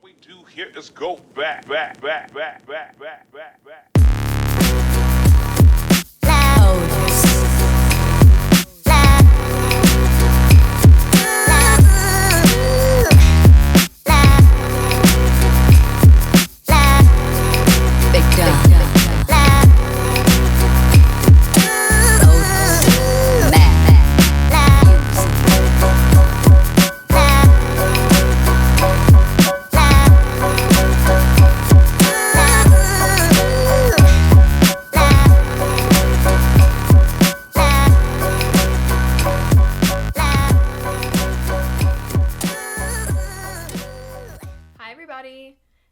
we do here is go back.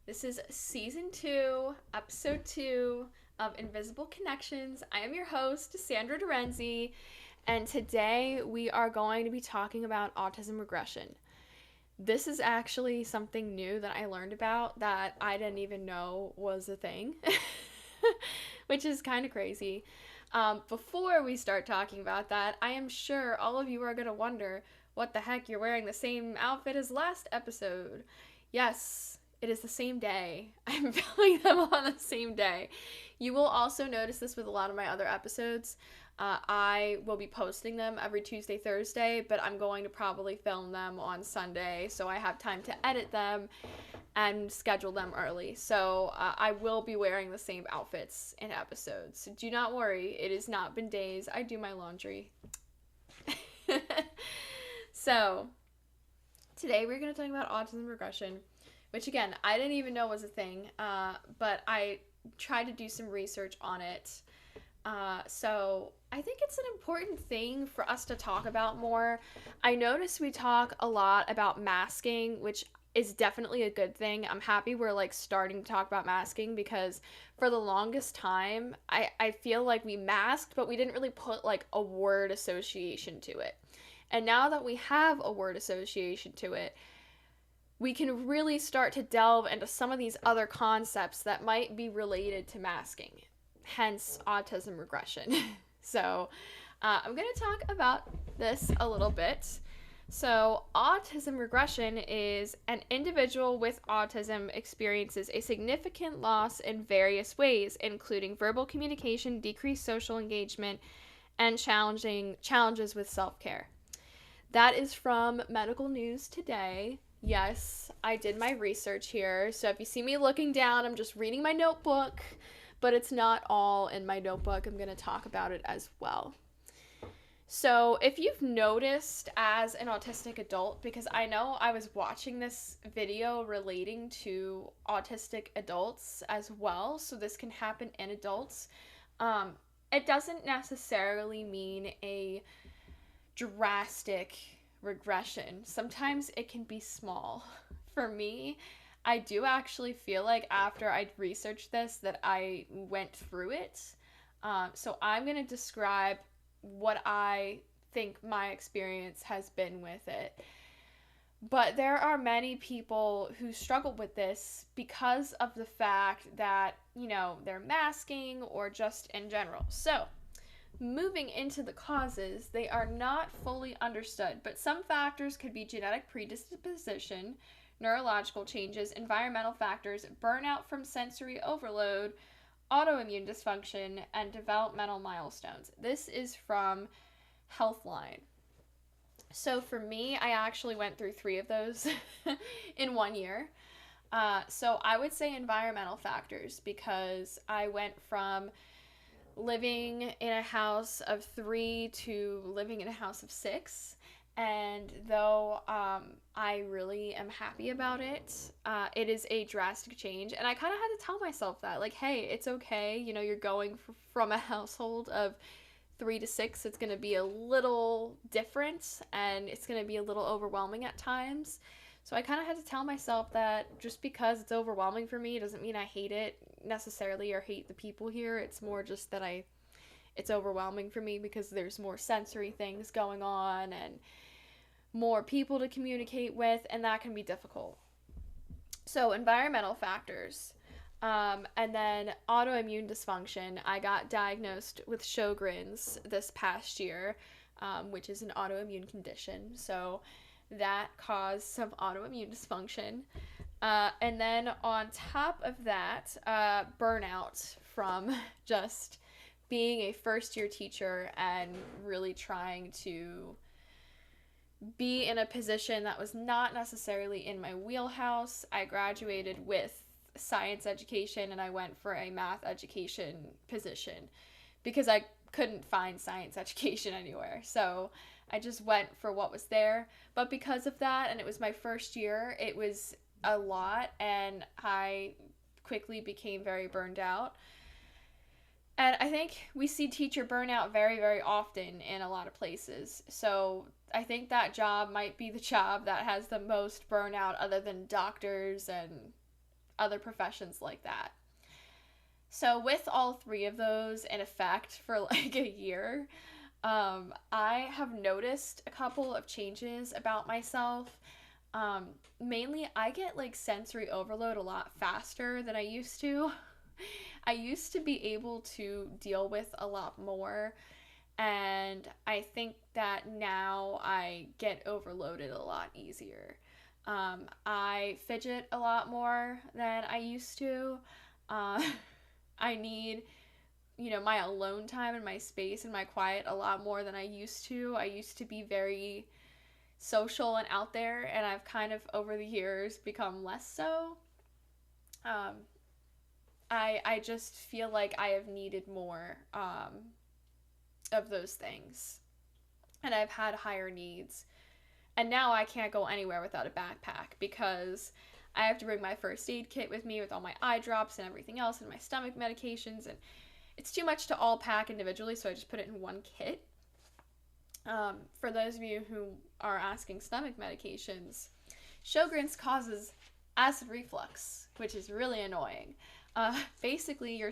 This is season 2, episode 2 of Invisible Connections. I am your host, Sandra Dorenzi, and today we are going to be talking about autism regression. This is actually something new that I learned about that I didn't even know was a thing, which is kind of crazy. Before we start talking about that, I am sure all of you are going to wonder, what the heck, you're wearing the same outfit as last episode. Yes, it is the same day. I'm filming them on the same day. You will also notice this with a lot of my other episodes. I will be posting them every Tuesday, Thursday, but I'm going to probably film them on Sunday, so I have time to edit them and schedule them early. So I will be wearing the same outfits in episodes. So do not worry, it has not been days. I do my laundry. So today we're going to talk about autism regression, which again, I didn't even know was a thing, but I tried to do some research on it. So I think it's an important thing for us to talk about more. I notice we talk a lot about masking, which is definitely a good thing. I'm happy we're starting to talk about masking because for the longest time, I feel like we masked, but we didn't really put a word association to it. And now that we have a word association to it, we can really start to delve into some of these other concepts that might be related to masking, hence autism regression. So I'm going to talk about this a little bit. So autism regression is an individual with autism experiences a significant loss in various ways, including verbal communication, decreased social engagement, and challenges with self-care. That is from Medical News Today. Yes, I did my research here, so if you see me looking down, I'm just reading my notebook, but it's not all in my notebook. I'm going to talk about it as well. So if you've noticed as an autistic adult, because I know I was watching this video relating to autistic adults as well, so this can happen in adults, it doesn't necessarily mean a drastic regression. Sometimes it can be small. For me, I do actually feel like after I'd researched this that I went through it. So I'm going to describe what I think my experience has been with it. But there are many people who struggle with this because of the fact that, they're masking or just in general. So moving into the causes, they are not fully understood, but some factors could be genetic predisposition, neurological changes, environmental factors, burnout from sensory overload, autoimmune dysfunction, and developmental milestones. This is from Healthline. So for me, I actually went through 3 of those in 1 year. So I would say environmental factors because I went from living in a house of 3 to living in a house of 6, and though I really am happy about it, it is a drastic change, and I kind of had to tell myself that, hey, it's okay, you're going from a household of 3 to 6, it's going to be a little different, and it's going to be a little overwhelming at times. So I kind of had to tell myself that just because it's overwhelming for me doesn't mean I hate it necessarily or hate the people here. It's more just that it's overwhelming for me because there's more sensory things going on and more people to communicate with, and that can be difficult. So environmental factors. And then autoimmune dysfunction. I got diagnosed with Sjogren's this past year, which is an autoimmune condition. So that caused some autoimmune dysfunction. And then on top of that, burnout from just being a first year teacher and really trying to be in a position that was not necessarily in my wheelhouse. I graduated with science education and I went for a math education position because I couldn't find science education anywhere. So I just went for what was there. But because of that, and it was my first year, it was a lot and I quickly became very burned out. And I think we see teacher burnout very, very often in a lot of places. So I think that job might be the job that has the most burnout other than doctors and other professions like that. So with all three of those in effect for like a year, I have noticed a couple of changes about myself. Mainly, I get like sensory overload a lot faster than I used to. I used to be able to deal with a lot more, and I think that now I get overloaded a lot easier. I fidget a lot more than I used to. Uh, I need, my alone time and my space and my quiet a lot more than I used to. I used to be very social and out there, and I've kind of over the years become less so. I just feel like I have needed more of those things, and I've had higher needs. And now I can't go anywhere without a backpack because I have to bring my first aid kit with me with all my eye drops and everything else and my stomach medications, and it's too much to all pack individually, so I just put it in one kit. For those of you who are asking stomach medications, Sjogren's causes acid reflux, which is really annoying. Basically, your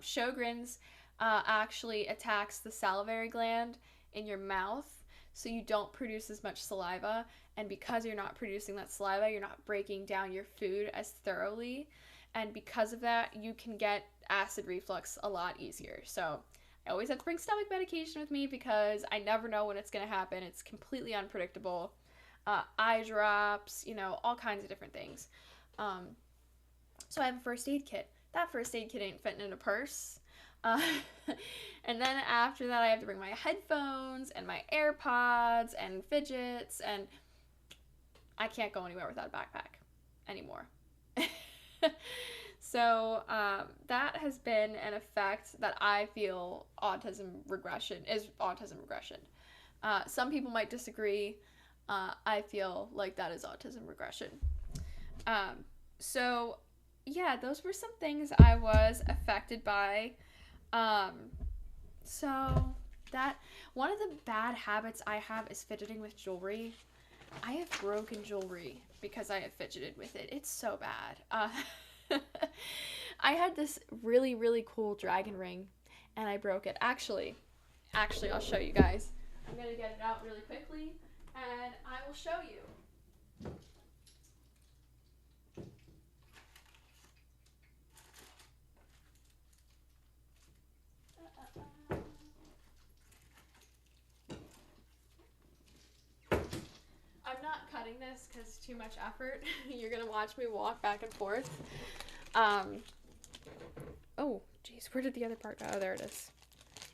Sjogren's actually attacks the salivary gland in your mouth, so you don't produce as much saliva, and because you're not producing that saliva, you're not breaking down your food as thoroughly, and because of that, you can get acid reflux a lot easier. So I always have to bring stomach medication with me because I never know when it's going to happen. It's completely unpredictable. Eye drops, all kinds of different things. So I have a first aid kit. That first aid kit ain't fitting in a purse. And then after that, I have to bring my headphones and my AirPods and fidgets, and I can't go anywhere without a backpack anymore. So that has been an effect that I feel autism regression is autism regression. Some people might disagree. I feel like that is autism regression. So yeah, those were some things I was affected by. So that one of the bad habits I have is fidgeting with jewelry. I have broken jewelry because I have fidgeted with it. It's so bad. I had this really, really cool dragon ring and I broke it. Actually, I'll show you guys. I'm going to get it out really quickly and I will show you. I'm not cutting this because it's too much effort. You're going to watch me walk back and forth. Oh, jeez, where did the other part go? Oh, there it is.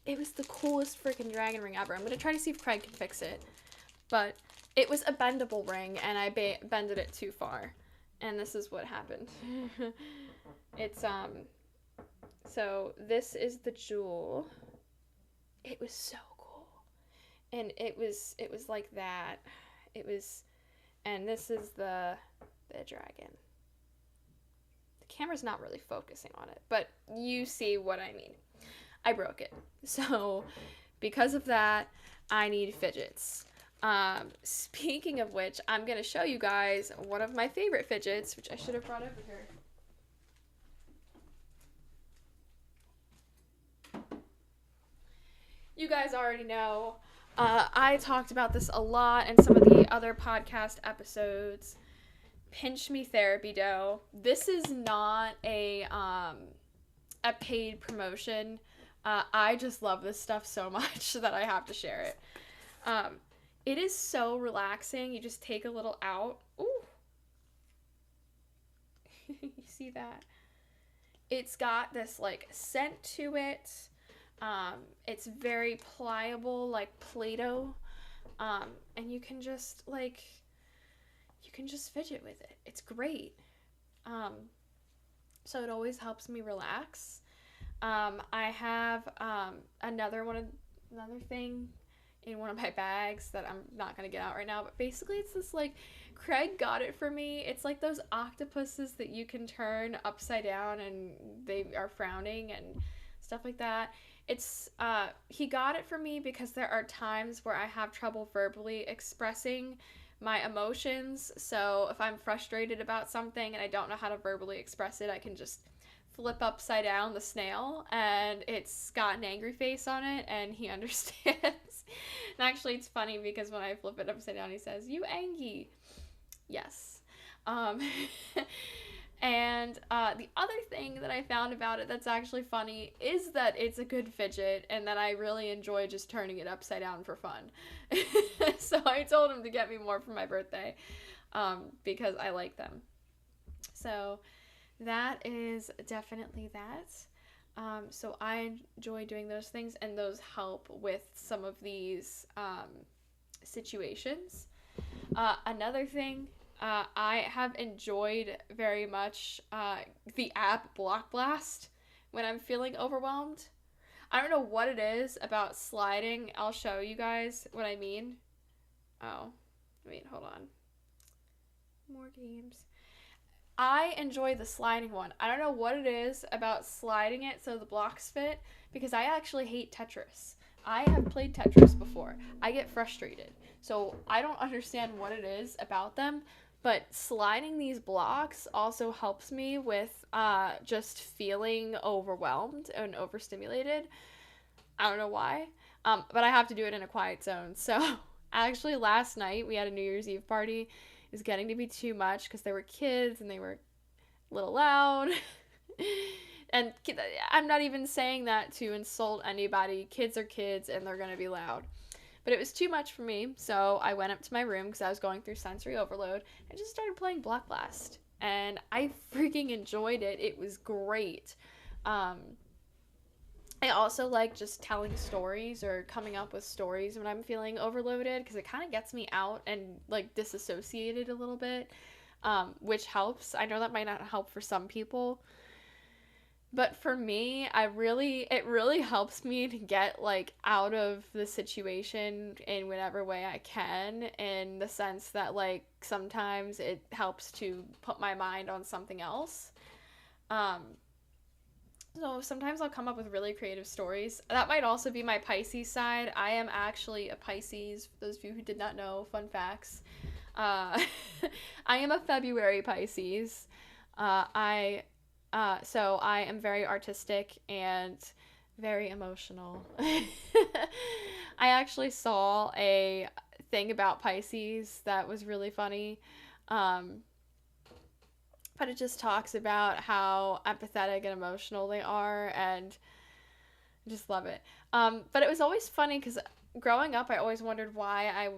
It was the coolest freaking dragon ring ever. I'm going to try to see if Craig can fix it. But it was a bendable ring, and I bended it too far. And this is what happened. It's, so this is the jewel. It was so cool. And it was like that. It was, and this is the dragon. The camera's not really focusing on it, but you see what I mean. I broke it. So because of that, I need fidgets. Speaking of which, I'm going to show you guys one of my favorite fidgets, which I should have brought over here. You guys already know. I talked about this a lot in some of the other podcast episodes. Pinch Me Therapy Dough. This is not a paid promotion. I just love this stuff so much that I have to share it. It is so relaxing. You just take a little out. Ooh. You see that? It's got this like scent to it. It's very pliable, like Play-Doh. And you can just fidget with it. It's great. So it always helps me relax. I have another thing in one of my bags that I'm not gonna get out right now, but basically it's this like, Craig got it for me. It's like those octopuses that you can turn upside down and they are frowning and stuff like that. It's he got it for me because there are times where I have trouble verbally expressing my emotions. So if I'm frustrated about something and I don't know how to verbally express it, I can just flip upside down the snail and it's got an angry face on it and he understands. And actually it's funny because when I flip it upside down he says, "You angry." Yes. And the other thing that I found about it that's actually funny is that it's a good fidget and that I really enjoy just turning it upside down for fun. So I told him to get me more for my birthday because I like them. So that is definitely that. So I enjoy doing those things and those help with some of these situations. Another thing, I have enjoyed very much the app Block Blast when I'm feeling overwhelmed. I don't know what it is about sliding. I'll show you guys what I mean. Oh, wait, hold on. More games. I enjoy the sliding one. I don't know what it is about sliding it so the blocks fit, because I actually hate Tetris. I have played Tetris before. I get frustrated. So I don't understand what it is about them, but sliding these blocks also helps me with just feeling overwhelmed and overstimulated. I don't know why, but I have to do it in a quiet zone. So actually last night we had a New Year's Eve party. It was getting to be too much because there were kids and they were a little loud. And I'm not even saying that to insult anybody. Kids are kids and they're going to be loud. But it was too much for me, so I went up to my room because I was going through sensory overload and just started playing Block Blast. And I freaking enjoyed it. It was great. I also like just telling stories or coming up with stories when I'm feeling overloaded because it kind of gets me out and like disassociated a little bit, which helps. I know that might not help for some people. But for me, it really helps me to get, like, out of the situation in whatever way I can, in the sense that, like, sometimes it helps to put my mind on something else. So sometimes I'll come up with really creative stories. That might also be my Pisces side. I am actually a Pisces, for those of you who did not know, fun facts. I am a February Pisces. So I am very artistic and very emotional. I actually saw a thing about Pisces that was really funny. But it just talks about how empathetic and emotional they are, and I just love it. But it was always funny because growing up, I always wondered why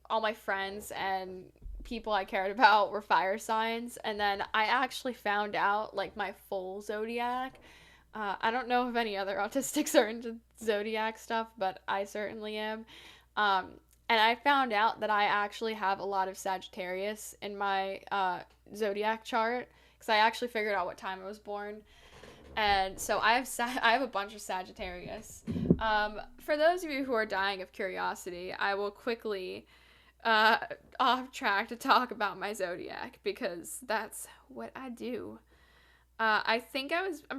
all my friends and people I cared about were fire signs, and then I actually found out like my full zodiac. I don't know if any other autistics are into zodiac stuff, but I certainly am. And I found out that I actually have a lot of Sagittarius in my zodiac chart because I actually figured out what time I was born. And so I have a bunch of Sagittarius. For those of you who are dying of curiosity, I will quickly off track to talk about my zodiac because that's what I do. I'm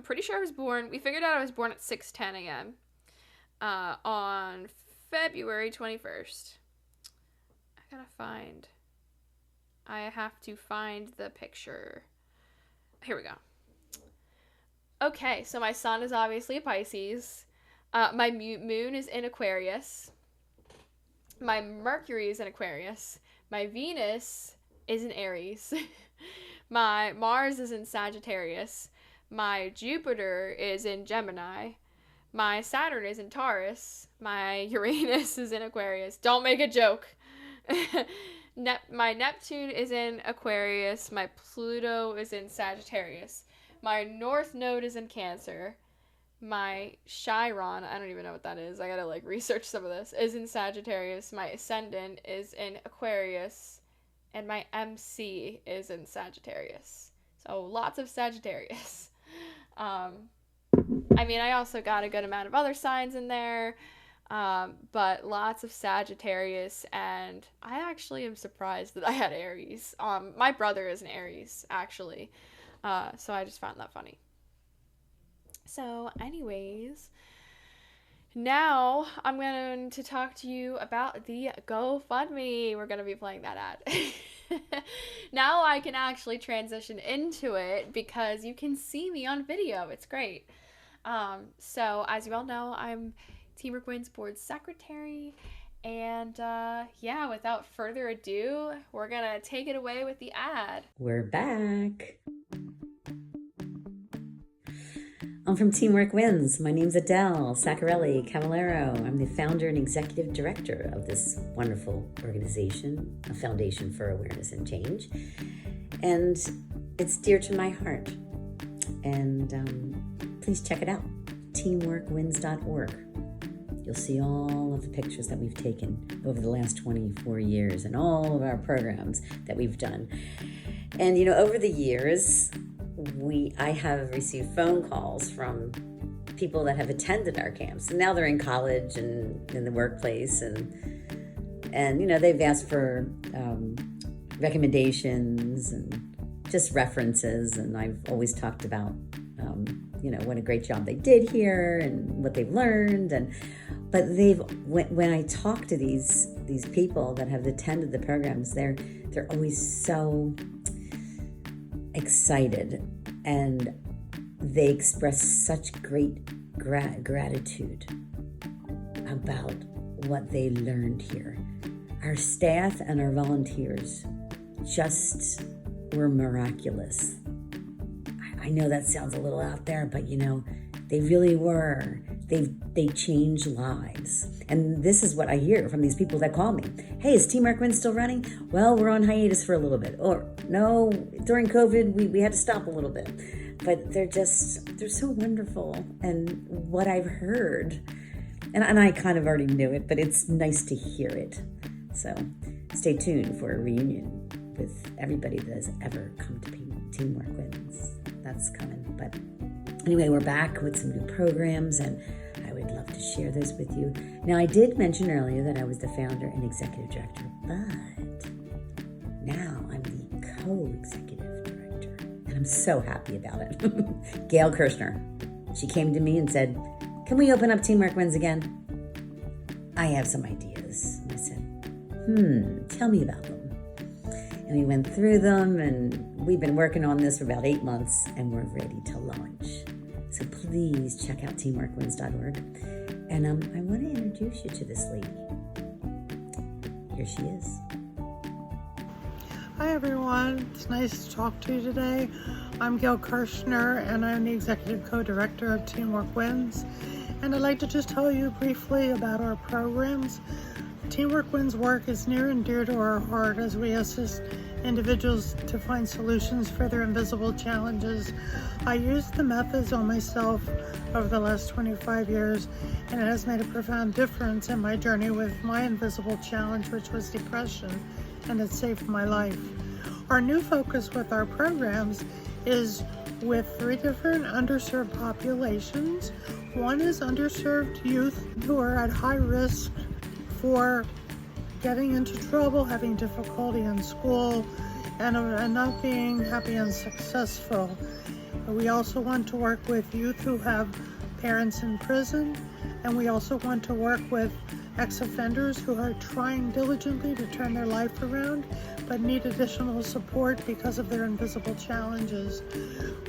pretty sure I was born, we figured out I was born at 6:10 a.m. On February 21st. I have to find the picture. Here we go. Okay, so my sun is obviously a Pisces. My moon is in Aquarius. My Mercury is in Aquarius. My Venus is in Aries. My Mars is in Sagittarius. My Jupiter is in Gemini. My Saturn is in Taurus. My Uranus is in Aquarius. Don't make a joke. My Neptune is in Aquarius. My Pluto is in Sagittarius. My North Node is in Cancer. My Chiron, I don't even know what that is. I gotta like research some of this, is in Sagittarius. My Ascendant is in Aquarius. And my MC is in Sagittarius. So lots of Sagittarius. I mean, I also got a good amount of other signs in there. But lots of Sagittarius, and I actually am surprised that I had Aries. My brother is an Aries, actually. So I just found that funny. So anyways, now I'm going to talk to you about the GoFundMe. We're going to be playing that ad. Now I can actually transition into it because you can see me on video. It's great. So as you all know, I'm Teamwork Wins Board Secretary. And yeah, without further ado, we're going to take it away with the ad. We're back. I'm from Teamwork Wins. My name's Adele Saccarelli Cavallero. I'm the founder and executive director of this wonderful organization, a foundation for awareness and change. And it's dear to my heart. And please check it out, teamworkwins.org. You'll see all of the pictures that we've taken over the last 24 years and all of our programs that we've done. And, you know, over the years, I have received phone calls from people that have attended our camps. And now they're in college and in the workplace. And you know, they've asked for recommendations and just references. And I've always talked about, you know, what a great job they did here and what they've learned. But when I talk to these people that have attended the programs, they're always so excited, and they express such great gratitude about what they learned here. Our staff and our volunteers just were miraculous. I know that sounds a little out there, but you know, they really were. They changed lives. And this is what I hear from these people that call me. Hey, is Teamwork Win still running? Well, we're on hiatus for a little bit. Or no, during COVID, we had to stop a little bit. But they're so wonderful. And what I've heard, and I kind of already knew it, but it's nice to hear it. So stay tuned for a reunion with everybody that has ever come to Teamwork Wins. That's coming. But anyway, we're back with some new programs, and I would love to share those with you. Now, I did mention earlier that I was the founder and executive director, but now I'm the co-executive director, and I'm so happy about it. Gail Kirshner, she came to me and said, can we open up Teamwork Wins again? I have some ideas. And I said, tell me about them. And we went through them, and we've been working on this for about 8 months, and we're ready to launch. So please check out teamworkwins.org. And I want to introduce you to this lady. Here she is. Hi everyone, it's nice to talk to you today. I'm Gail Kirshner, and I'm the Executive Co-Director of Teamwork Wins. And I'd like to just tell you briefly about our programs. Teamwork Wins work is near and dear to our heart as we assist individuals to find solutions for their invisible challenges. I used the methods on myself over the last 25 years, and it has made a profound difference in my journey with my invisible challenge, which was depression, and it saved my life. Our new focus with our programs is with 3 different underserved populations. One is underserved youth who are at high risk for getting into trouble, having difficulty in school, and not being happy and successful. We also want to work with youth who have parents in prison, and we also want to work with ex-offenders who are trying diligently to turn their life around but need additional support because of their invisible challenges.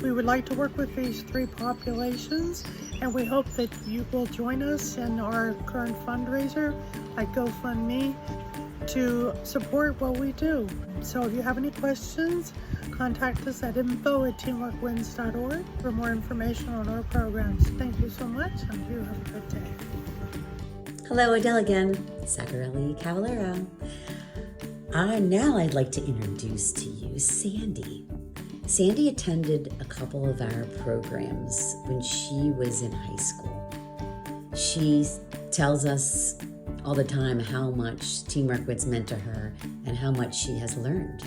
We would like to work with these 3 populations, and we hope that you will join us in our current fundraiser at GoFundMe to support what we do. So if you have any questions, contact us at info@teamworkwins.org for more information on our programs. Thank you so much, and you have a good day. Hello, Adele again. Saccarelli Cavallero. Now I'd like to introduce to you Sandy. Sandy attended a couple of our programs when she was in high school. She tells us all the time how much Teamwork Wits meant to her and how much she has learned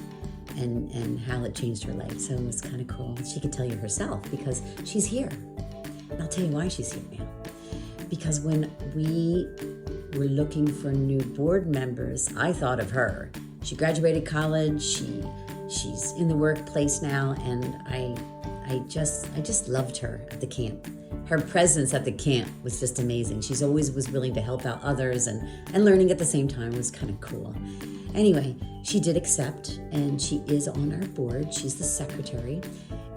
and how it changed her life. So it's kind of cool. She could tell you herself because she's here. And I'll tell you why she's here now. Because when we were looking for new board members, I thought of her. She graduated college, she's in the workplace now, and I just loved her at the camp. Her presence at the camp was just amazing. She's always was willing to help out others and learning at the same time was kind of cool. Anyway, she did accept, and she is on our board. She's the secretary,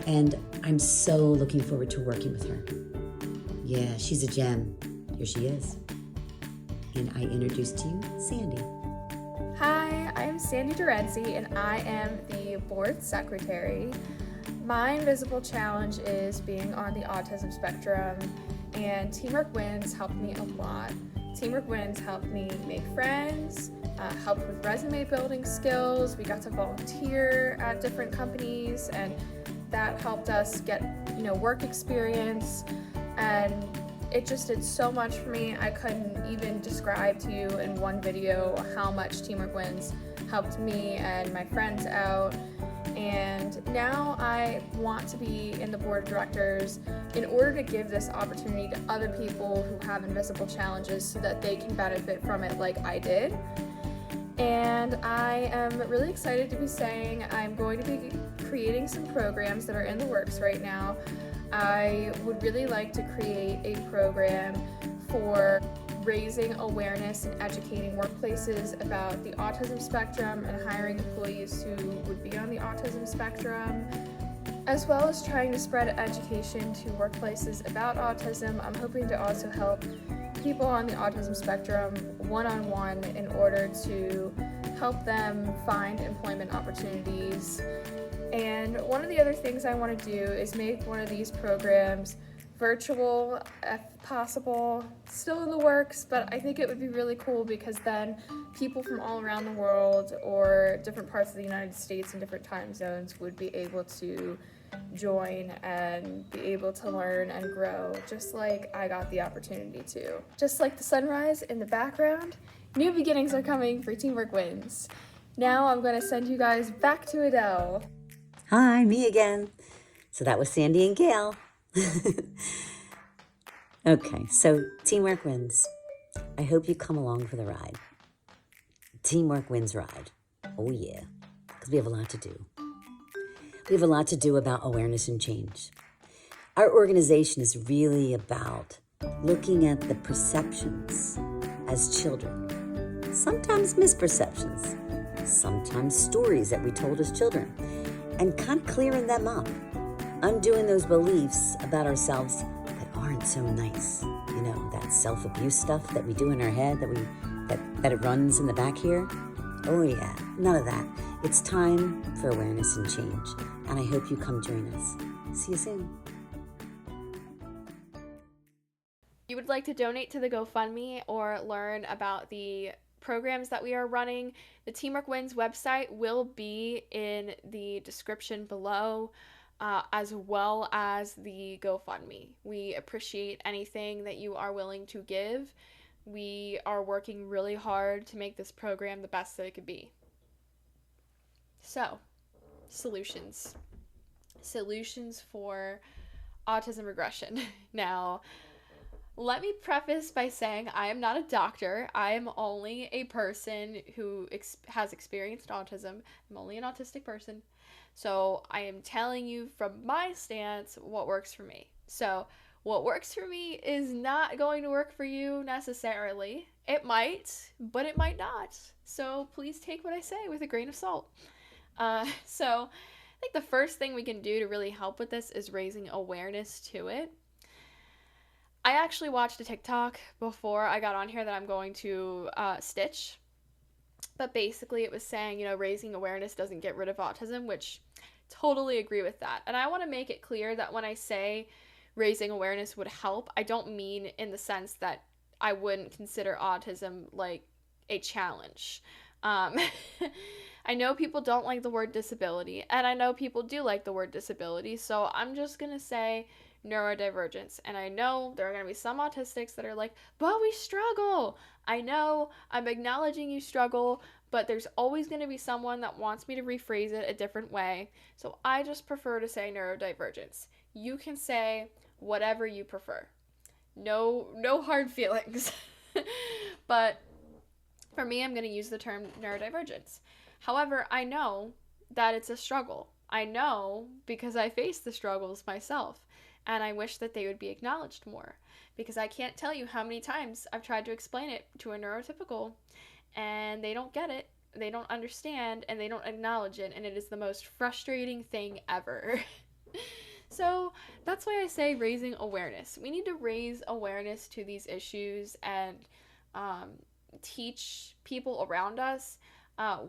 and I'm so looking forward to working with her. Yeah, she's a gem. Here she is. And I introduce to you Sandy. Hi, I'm Sandy Durenzi, and I am the board secretary. My invisible challenge is being on the autism spectrum, and Teamwork Wins helped me a lot. Teamwork Wins helped me make friends, helped with resume building skills. We got to volunteer at different companies, and that helped us get, work experience, and it just did so much for me. I couldn't even describe to you in one video how much Teamwork Wins helped me and my friends out. And now I want to be in the board of directors in order to give this opportunity to other people who have invisible challenges so that they can benefit from it like I did. And I am really excited to be saying I'm going to be creating some programs that are in the works right now. I would really like to create a program for raising awareness and educating workplaces about the autism spectrum and hiring employees who would be on the autism spectrum, as well as trying to spread education to workplaces about autism. I'm hoping to also help people on the autism spectrum one-on-one in order to help them find employment opportunities. And one of the other things I want to do is make one of these programs virtual if possible. Still in the works, but I think it would be really cool because then people from all around the world or different parts of the United States and different time zones would be able to join and be able to learn and grow just like I got the opportunity to. Just like the sunrise in the background, new beginnings are coming for Teamwork Wins. Now I'm going to send you guys back to Adele. Hi, me again. So that was Sandy and Gail. Okay, so Teamwork Wins. I hope you come along for the ride. Teamwork Wins ride. Oh yeah, because we have a lot to do. We have a lot to do about awareness and change. Our organization is really about looking at the perceptions as children, sometimes misperceptions, sometimes stories that we told as children, and kind of clearing them up, undoing those beliefs about ourselves that aren't so nice. That self-abuse stuff that we do in our head, that it runs in the back here. Oh yeah, none of that. It's time for awareness and change, and I hope you come join us. See you soon. You would like to donate to the GoFundMe or learn about the programs that we are running, the Teamwork Wins website will be in the description below, as well as the GoFundMe. We appreciate anything that you are willing to give. We are working really hard to make this program the best that it could be. So, solutions for autism regression. Now, let me preface by saying I am not a doctor. I am only a person who has experienced autism. I'm only an autistic person. So I am telling you from my stance what works for me. So what works for me is not going to work for you necessarily. It might, but it might not. So please take what I say with a grain of salt. So I think the first thing we can do to really help with this is raising awareness to it. I actually watched a TikTok before I got on here that I'm going to stitch. But basically it was saying, raising awareness doesn't get rid of autism, which totally agree with that. And I want to make it clear that when I say raising awareness would help, I don't mean in the sense that I wouldn't consider autism like a challenge. Um, I know people don't like the word disability, and I know people do like the word disability, so I'm just going to say neurodivergence. And I know there are going to be some autistics that are like, but we struggle. I know, I'm acknowledging you struggle, but there's always going to be someone that wants me to rephrase it a different way. So I just prefer to say neurodivergence. You can say whatever you prefer. No hard feelings. But for me, I'm going to use the term neurodivergence. However, I know that it's a struggle. I know because I face the struggles myself, and I wish that they would be acknowledged more, because I can't tell you how many times I've tried to explain it to a neurotypical and they don't get it, they don't understand, and they don't acknowledge it, and it is the most frustrating thing ever. So that's why I say raising awareness. We need to raise awareness to these issues and um, teach people around us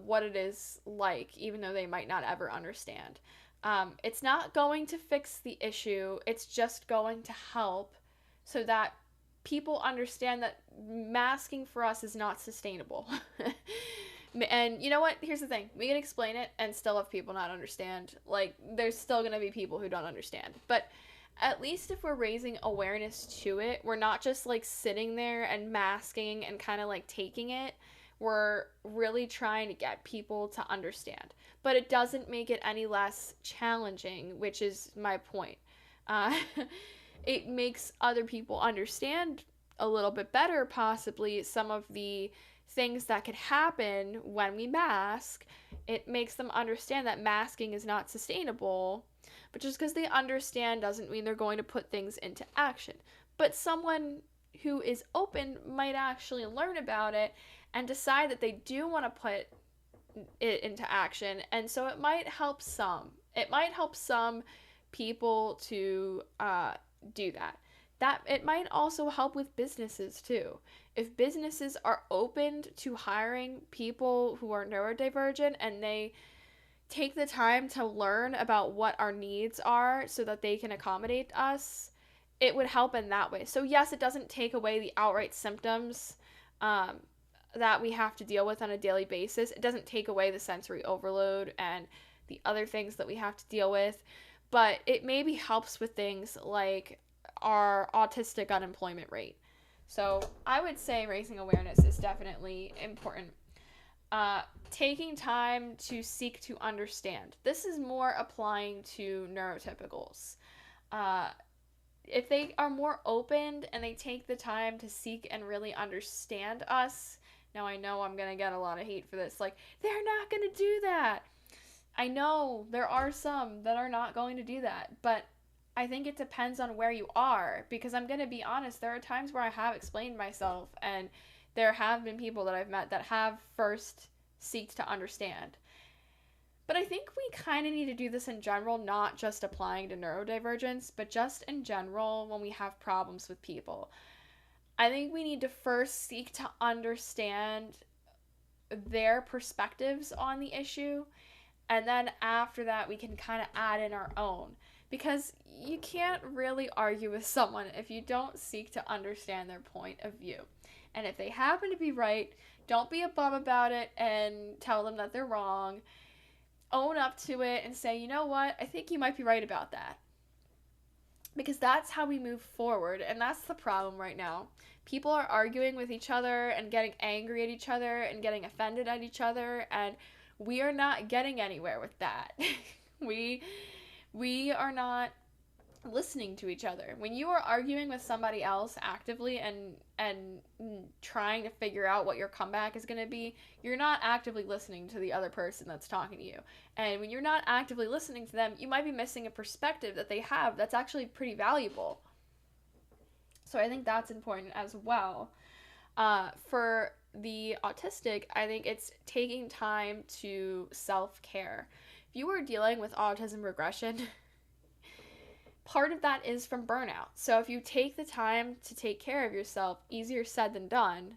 what it is like, even though they might not ever understand. It's not going to fix the issue, it's just going to help so that people understand that masking for us is not sustainable. And you know what? Here's the thing. We can explain it and still have people not understand. Like, there's still going to be people who don't understand. But at least if we're raising awareness to it, we're not just like sitting there and masking and kind of like taking it. We're really trying to get people to understand. But it doesn't make it any less challenging, which is my point. Uh, it makes other people understand a little bit better, possibly, some of the things that could happen when we mask. It makes them understand that masking is not sustainable, but just because they understand doesn't mean they're going to put things into action. But someone who is open might actually learn about it and decide that they do want to put it into action, and so it might help some. It might help some people to do that. That it might also help with businesses too. If businesses are open to hiring people who are neurodivergent and they take the time to learn about what our needs are so that they can accommodate us, it would help in that way. So yes, it doesn't take away the outright symptoms that we have to deal with on a daily basis. It doesn't take away the sensory overload and the other things that we have to deal with, but it maybe helps with things like our autistic unemployment rate. So I would say raising awareness is definitely important. Taking time to seek to understand. This is more applying to neurotypicals. If they are more open and they take the time to seek and really understand us, now I know I'm going to get a lot of hate for this, like, they're not going to do that. I know there are some that are not going to do that, but I think it depends on where you are, because I'm going to be honest, there are times where I have explained myself, and there have been people that I've met that have first seeked to understand. But I think we kind of need to do this in general, not just applying to neurodivergence, but just in general when we have problems with people. I think we need to first seek to understand their perspectives on the issue, and then after that we can kind of add in our own. Because you can't really argue with someone if you don't seek to understand their point of view. And if they happen to be right, don't be a bum about it and tell them that they're wrong. Own up to it and say, you know what, I think you might be right about that. Because that's how we move forward, and that's the problem right now. People are arguing with each other and getting angry at each other and getting offended at each other, and we are not getting anywhere with that. We are not listening to each other. When you are arguing with somebody else actively and trying to figure out what your comeback is going to be, you're not actively listening to the other person that's talking to you. And when you're not actively listening to them, you might be missing a perspective that they have that's actually pretty valuable. So I think that's important as well. For the autistic, I think it's taking time to self-care. If you are dealing with autism regression, part of that is from burnout. So if you take the time to take care of yourself, easier said than done.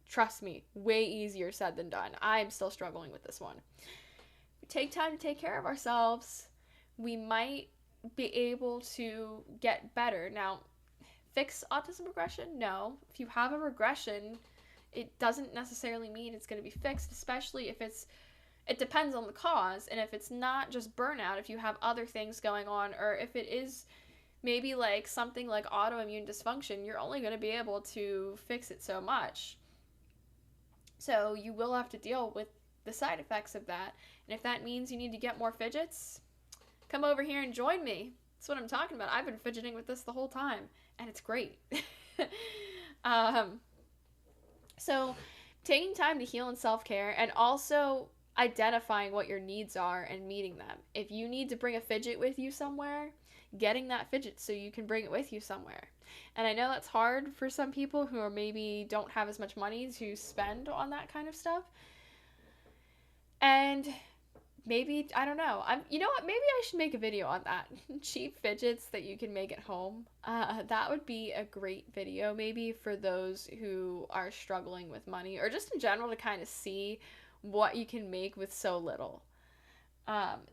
Trust me, way easier said than done. I'm still struggling with this one. If we take time to take care of ourselves, we might be able to get better. Now, fix autism regression? No. If you have a regression, it doesn't necessarily mean it's going to be fixed, especially if it depends on the cause. And if it's not just burnout, if you have other things going on, or if it is maybe like something like autoimmune dysfunction, you're only going to be able to fix it so much. So you will have to deal with the side effects of that. And if that means you need to get more fidgets, come over here and join me. That's what I'm talking about. I've been fidgeting with this the whole time, and it's great. So taking time to heal and self-care, and also identifying what your needs are and meeting them. If you need to bring a fidget with you somewhere, getting that fidget so you can bring it with you somewhere. And I know that's hard for some people who are maybe don't have as much money to spend on that kind of stuff. And maybe, I don't know. You know what? Maybe I should make a video on that. Cheap fidgets that you can make at home. That would be a great video, maybe for those who are struggling with money, or just in general to kind of see what you can make with so little.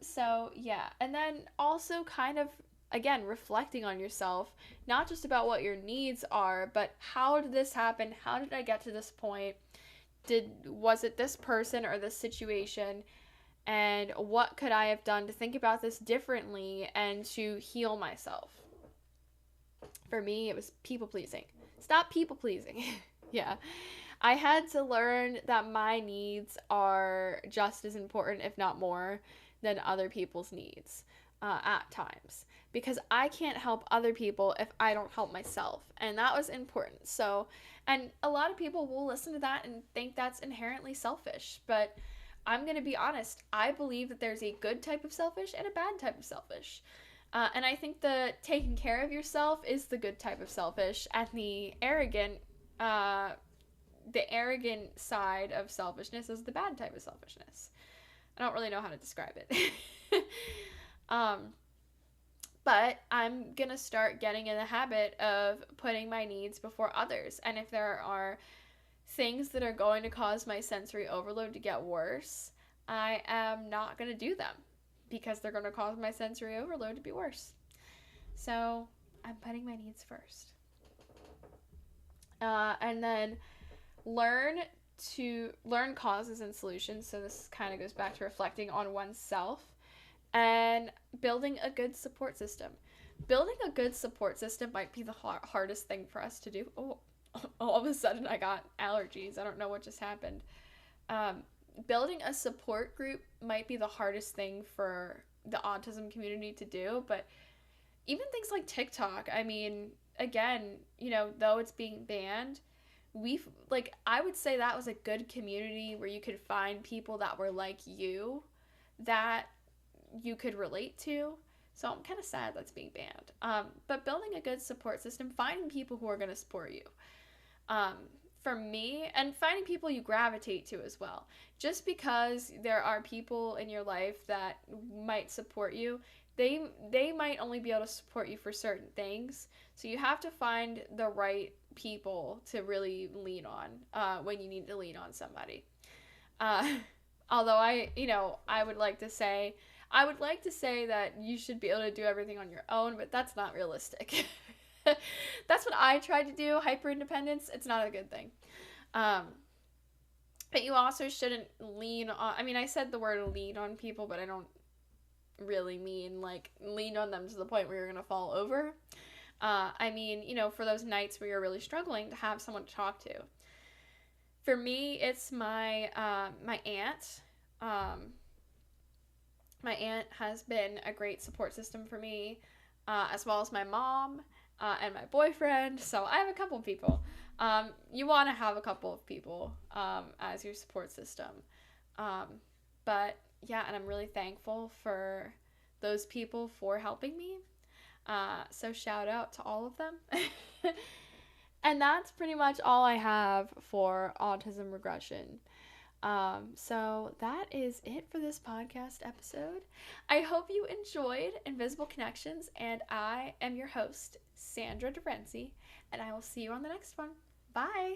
So yeah, and then also kind of, again, reflecting on yourself, not just about what your needs are, but how did this happen? How did I get to this point? Was it this person or this situation? And what could I have done to think about this differently and to heal myself? For me, it was people pleasing. Stop people pleasing. Yeah. I had to learn that my needs are just as important, if not more, than other people's needs at times. Because I can't help other people if I don't help myself. And that was important. So, and a lot of people will listen to that and think that's inherently selfish. But I'm going to be honest. I believe that there's a good type of selfish and a bad type of selfish. And I think the taking care of yourself is the good type of selfish. And the arrogant side of selfishness is the bad type of selfishness. I don't really know how to describe it. But I'm going to start getting in the habit of putting my needs before others. And if there are things that are going to cause my sensory overload to get worse, I am not going to do them because they're going to cause my sensory overload to be worse. So I'm putting my needs first. And then learn causes and solutions. So this kind of goes back to reflecting on oneself and building a good support system. Building a good support system might be the hardest thing for us to do. Oh, all of a sudden I got allergies. I don't know what just happened. Building a support group might be the hardest thing for the autism community to do, but even things like TikTok, I mean, again, you know, though it's being banned, I would say that was a good community where you could find people that were like you, that you could relate to. So I'm kind of sad that's being banned. But building a good support system, finding people who are going to support you. For me, and finding people you gravitate to as well. Just because there are people in your life that might support you, they might only be able to support you for certain things. So you have to find the right people to really lean on when you need to lean on somebody. Although I would like to say that you should be able to do everything on your own, but that's not realistic. That's what I tried to do, hyper-independence. It's not a good thing. But you also shouldn't lean on, I mean, I said the word lean on people, but I don't really mean like lean on them to the point where you're going to fall over. I mean, for those nights where you're really struggling, to have someone to talk to. For me, it's my aunt. My aunt has been a great support system for me, as well as my mom and my boyfriend. So I have a couple of people. You want to have a couple of people as your support system. But yeah, and I'm really thankful for those people for helping me. So shout out to all of them. And that's pretty much all I have for autism regression. So that is it for this podcast episode. I hope you enjoyed Invisible Connections, and I am your host, Sandra DeRenzi, and I will see you on the next one. Bye!